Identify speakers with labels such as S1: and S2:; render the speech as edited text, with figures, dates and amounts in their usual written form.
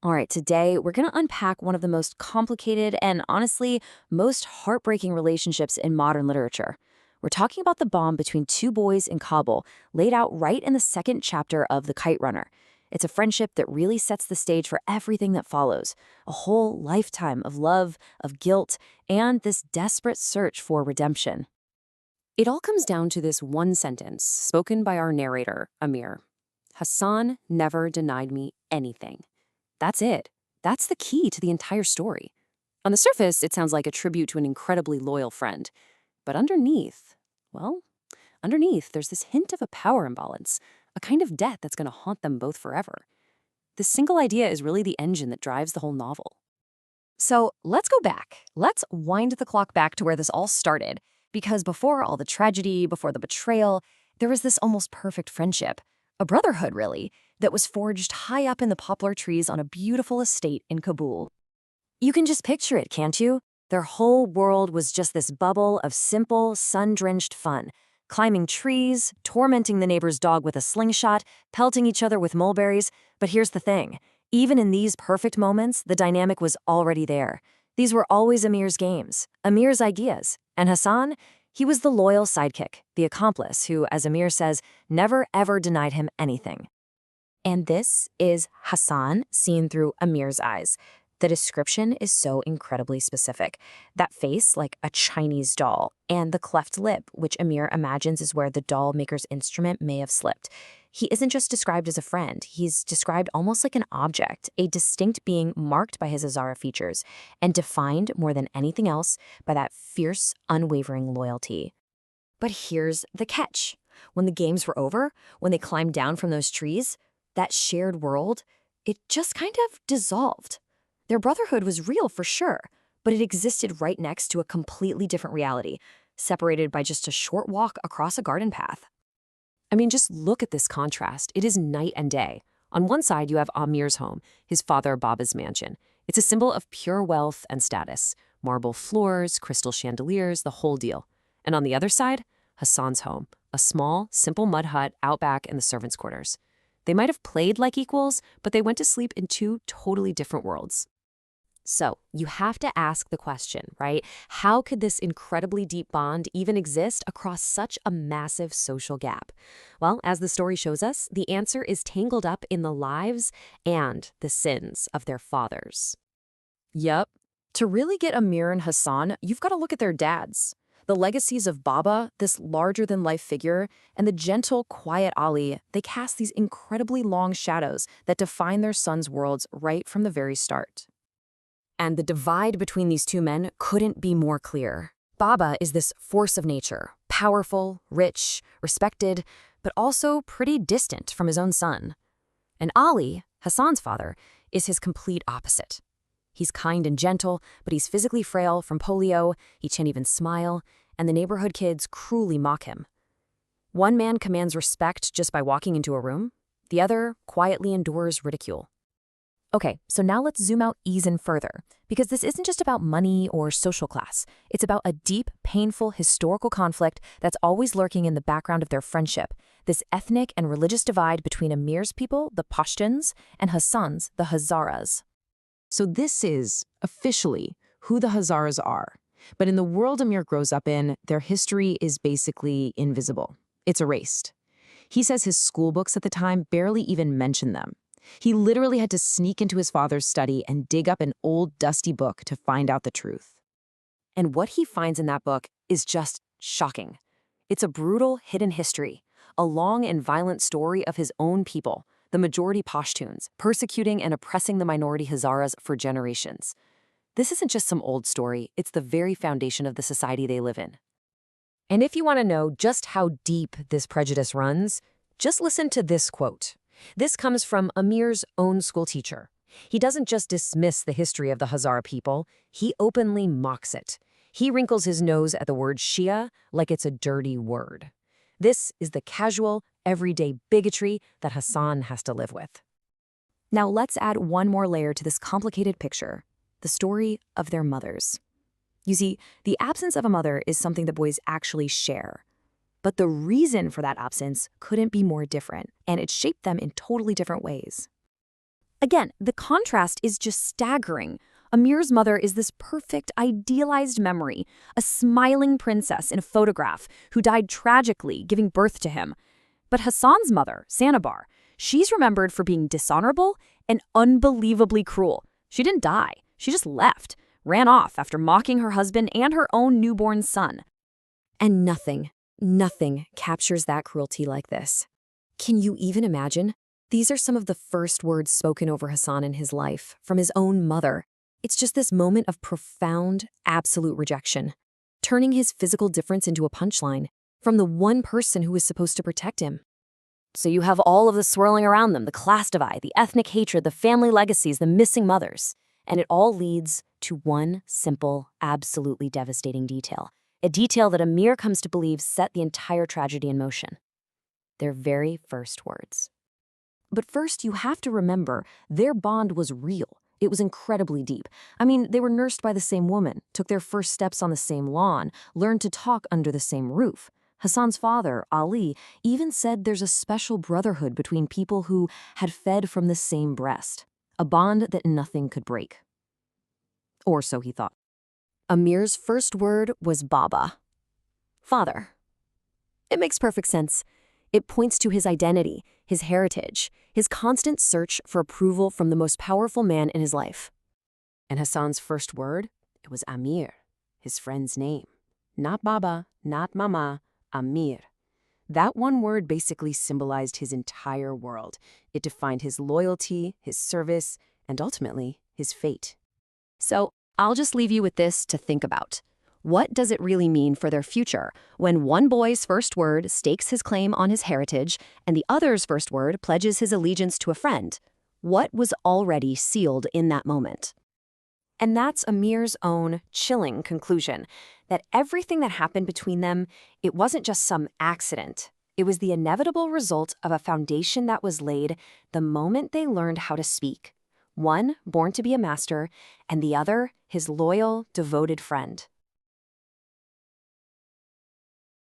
S1: All right, today we're going to unpack one of the most complicated and honestly most heartbreaking relationships in modern literature. We're talking about the bond between two boys in Kabul, laid out right in the second chapter of The Kite Runner. It's a friendship that really sets the stage for everything that follows, a whole lifetime of love, of guilt, and this desperate search for redemption. It all comes down to this one sentence spoken by our narrator, Amir. Hassan never denied me anything. That's it. That's the key to the entire story. On the surface, it sounds like a tribute to an incredibly loyal friend. But well, underneath, there's this hint of a power imbalance, a kind of debt that's going to haunt them both forever. This single idea is really the engine that drives the whole novel. So let's go back. Let's wind the clock back to where this all started. Because before all the tragedy, before the betrayal, there was this almost perfect friendship. A brotherhood, really, that was forged high up in the poplar trees on a beautiful estate in Kabul. You can just picture it, can't you? Their whole world was just this bubble of simple, sun-drenched fun. Climbing trees, tormenting the neighbor's dog with a slingshot, pelting each other with mulberries. But here's the thing. Even in these perfect moments, the dynamic was already there. These were always Amir's games, Amir's ideas. And Hassan, he was the loyal sidekick, the accomplice who, as Amir says, never ever denied him anything. And this is Hassan seen through Amir's eyes. The description is so incredibly specific. That face like a Chinese doll, and the cleft lip, which Amir imagines is where the doll maker's instrument may have slipped. He isn't just described as a friend, he's described almost like an object, a distinct being marked by his Azara features, and defined more than anything else by that fierce, unwavering loyalty. But here's the catch. When the games were over, when they climbed down from those trees, that shared world, it just kind of dissolved. Their brotherhood was real for sure, but it existed right next to a completely different reality, separated by just a short walk across a garden path. I mean, just look at this contrast. It is night and day. On one side, you have Amir's home, his father Baba's mansion. It's a symbol of pure wealth and status. Marble floors, crystal chandeliers, the whole deal. And on the other side, Hassan's home, a small, simple mud hut out back in the servants' quarters. They might have played like equals, but they went to sleep in two totally different worlds. So you have to ask the question, right? How could this incredibly deep bond even exist across such a massive social gap? Well, as the story shows us, the answer is tangled up in the lives and the sins of their fathers. Yep. To really get Amir and Hassan, you've got to look at their dads. The legacies of Baba, this larger-than-life figure, and the gentle, quiet Ali, they cast these incredibly long shadows that define their sons' worlds right from the very start. And the divide between these two men couldn't be more clear. Baba is this force of nature, powerful, rich, respected, but also pretty distant from his own son. And Ali, Hassan's father, is his complete opposite. He's kind and gentle, but he's physically frail from polio, he can't even smile, and the neighborhood kids cruelly mock him. One man commands respect just by walking into a room, the other quietly endures ridicule. Okay, so now let's zoom out even further, because this isn't just about money or social class. It's about a deep, painful historical conflict that's always lurking in the background of their friendship, this ethnic and religious divide between Amir's people, the Pashtuns, and Hassan's, the Hazaras.
S2: So this is, officially, who the Hazaras are. But in the world Amir grows up in, their history is basically invisible. It's erased. He says his school books at the time barely even mention them. He literally had to sneak into his father's study and dig up an old, dusty book to find out the truth.
S1: And what he finds in that book is just shocking. It's a brutal, hidden history, a long and violent story of his own people, the majority Pashtuns, persecuting and oppressing the minority Hazaras for generations. This isn't just some old story, it's the very foundation of the society they live in. And if you want to know just how deep this prejudice runs, just listen to this quote. This comes from Amir's own school teacher. He doesn't just dismiss the history of the Hazara people, he openly mocks it. He wrinkles his nose at the word Shia like it's a dirty word. This is the casual, everyday bigotry that Hassan has to live with. Now let's add one more layer to this complicated picture, the story of their mothers. You see, the absence of a mother is something the boys actually share. But the reason for that absence couldn't be more different, and it shaped them in totally different ways. Again, the contrast is just staggering. Amir's mother is this perfect, idealized memory, a smiling princess in a photograph who died tragically giving birth to him. But Hassan's mother, Sanabar, she's remembered for being dishonorable and unbelievably cruel. She didn't die. She just left, ran off after mocking her husband and her own newborn son. And nothing captures that cruelty like this. Can you even imagine? These are some of the first words spoken over Hassan in his life, from his own mother. It's just this moment of profound, absolute rejection, turning his physical difference into a punchline from the one person who was supposed to protect him. So you have all of the swirling around them, the class divide, the ethnic hatred, the family legacies, the missing mothers. And it all leads to one simple, absolutely devastating detail. A detail that Amir comes to believe set the entire tragedy in motion. Their very first words. But first, you have to remember, their bond was real. It was incredibly deep. I mean, they were nursed by the same woman, took their first steps on the same lawn, learned to talk under the same roof. Hassan's father, Ali, even said there's a special brotherhood between people who had fed from the same breast, a bond that nothing could break. Or so he thought. Amir's first word was Baba, father. It makes perfect sense. It points to his identity, his heritage, his constant search for approval from the most powerful man in his life. And Hassan's first word, it was Amir, his friend's name. Not Baba, not Mama, Amir. That one word basically symbolized his entire world. It defined his loyalty, his service, and ultimately, his fate. So, I'll just leave you with this to think about. What does it really mean for their future when one boy's first word stakes his claim on his heritage and the other's first word pledges his allegiance to a friend? What was already sealed in that moment? And that's Amir's own chilling conclusion, that everything that happened between them, it wasn't just some accident. It was the inevitable result of a foundation that was laid the moment they learned how to speak. One born to be a master, and the other his loyal, devoted friend.